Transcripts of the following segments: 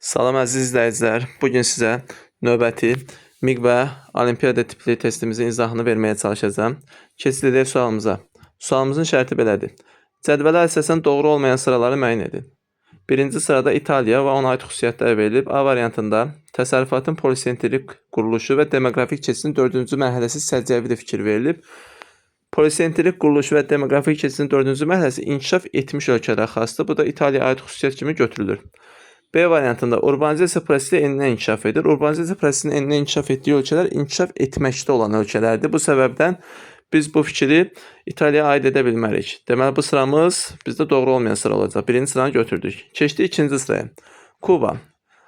Salam əziz izləyicilər. Bugün sizə növbəti MİQ və Olimpiada tipli testimizin izahını verməyə çalışacağım. Keçid edək sualımıza. Sualımızın şərti belədir. Cədvələ əsasən doğru olmayan sıraları müəyyən edin. Birinci sırada İtaliya və ona aid xüsusiyyətlər verilib. A variantında təsərrüfatın polisentrik quruluşu və demoqrafik keçidin 4-cü mərhələsi səciyyəvi fikir verilib. Polisentrik quruluş və demoqrafik keçidin 4-cü mərhələsi inkişaf etmiş ölkələrə xasdır. Bu da İtaliyaya aid xüsusiyyət kimi götürülür. B variantında urbanizasiya prosesi enindən inkişaf edir. Urbanizasiya prosesinin enindən inkişaf etdiyi ölkələr inkişaf etməkdə olan ölkələrdir. Bu səbəbdən biz bu fikri İtaliyaya aid edə bilmərik. Deməli, bu sıramız bizdə doğru olmayan sıra olacaq. Birinci sıranı götürdük. Keçdik ikinci sıraya. Kuba.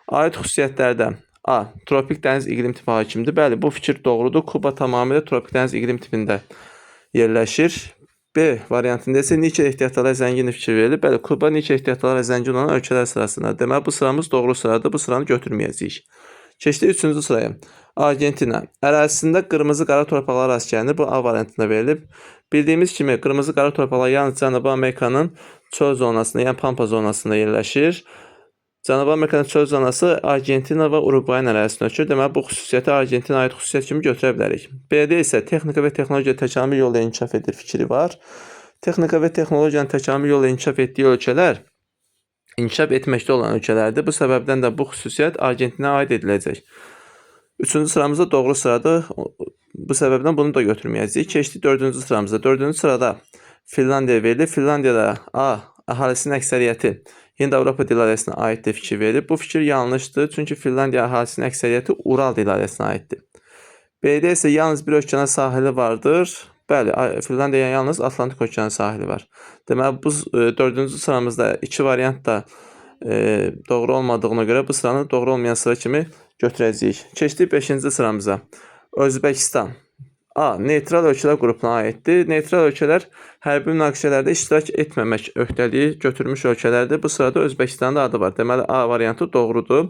Aid xüsusiyyətlərdə A. Tropik dəniz iqlim tipi hakimdir. Bəli, bu fikir doğrudur. Kuba tamamilə tropik dəniz iqlim tipində yerləşir. B variantında isə nikel ehtiyatlarla zəngin fikir verilir. Bəli, Kuba nikel ehtiyatlarla zəngin olan ölkələr sırasında. Deməli, bu sıramız doğru sıradır. Bu sıranı götürməyəcəyik. Keçdik üçüncü sıraya. Argentina. Ərazisində qırmızı-qara torpaqlar rast gəlinir. Bu A variantında verilib. Bildiyimiz kimi qırmızı-qara torpaqlar yalnız Cənubi Amerikanın çöl zonasında, yəni Pampa zonasında yerləşir. Cənubi Amerikanın çöl zonası Argentina və Uruguayın ərazisində ötür. Deməli, bu xüsusiyyəti Argentina aid xüsusiyyət kimi götürə bilərik. B-də isə texnika və texnologiya təkamül yolu ilə inkişaf edir fikri var. Texnika və texnologiyanın təkamül yolu ilə inkişaf etdiyi ölkələr inkişaf etməkdə olan ölkələrdir. Bu səbəbdən də bu xüsusiyyət Argentinaya aid ediləcək. Üçüncü sıramızda doğru sıradır. Bu səbəbdən bunu da götürməyəcəyik. Keçdik dördüncü sıramızda. Dördüncü sırada Finlandiya verilir. Finlandiyada A. Əhalisinin əksəriyyəti Hind-Avropa dil ailəsinə aiddir fikir verilib. Bu fikir yanlışdır. Çünki Finlandiya əhalisinin əksəriyyəti Ural dil ailəsinə aiddir. B-də isə yalnız bir okeana sahili vardır. Bəli, Finlandiyaya yalnız Atlantik okeanı sahili var. Deməli, bu dördüncü sıramızda iki variant da doğru olmadığına görə bu sıranı doğru olmayan sıra kimi götürəcəyik. Keçdik 5-ci sıramıza. Özbəkistan. A. Neytral ölkələr qrupuna aiddir. Neytral ölkələr hərbi münaqişələrdə iştirak etməmək öhdəliyi götürmüş ölkələrdir. Bu sırada Özbəkistanın da adı var. Deməli, A variantı doğrudur.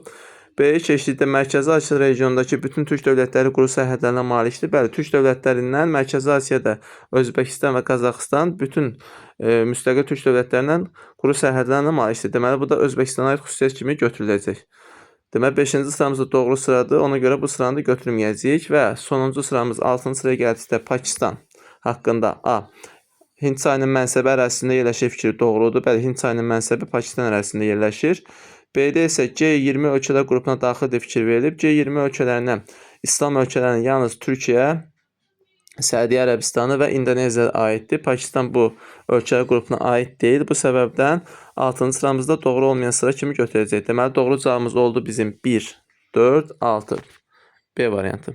B-yə keçdikdə Mərkəzi Asiya regionundakı bütün türk dövlətləri quru sərhədlərinə malikdir. Bəli, türk dövlətlərindən Mərkəzi Asiyada Özbəkistan və Qazaxıstan bütün müstəqil türk dövlətlərindən quru sərhədlərinə malikdir. Deməli, bu da Özbəkistana aid xüsusiyyət kimi götürüləcək. Deməli, 5-ci sıramızda doğru sıradır. Ona görə bu sıranı da götürməyəcəyik və sonuncu sıramız 6-cı sıraya gəldikdə Pakistan haqqında A. Hind çayının mənsəbi ərazisində yerləşir fikri doğrudur. Bəli, Hind çayının mənsəbi Pakistan ərazisində yerləşir. B-də isə G20 ölkələr qrupuna daxildir fikir verilib. G20 ölkələrinə İslam ölkələrinin yalnız Türkiyə, Səudiyyə Ərəbistanı və Indoneziya aiddir. Pakistan bu ölkələr qrupuna aid deyil. Bu səbəbdən 6-cı sıramızda doğru olmayan sıra kimi götürəcək. Deməli, doğru cavabımız oldu bizim 1, 4, 6. B variantı.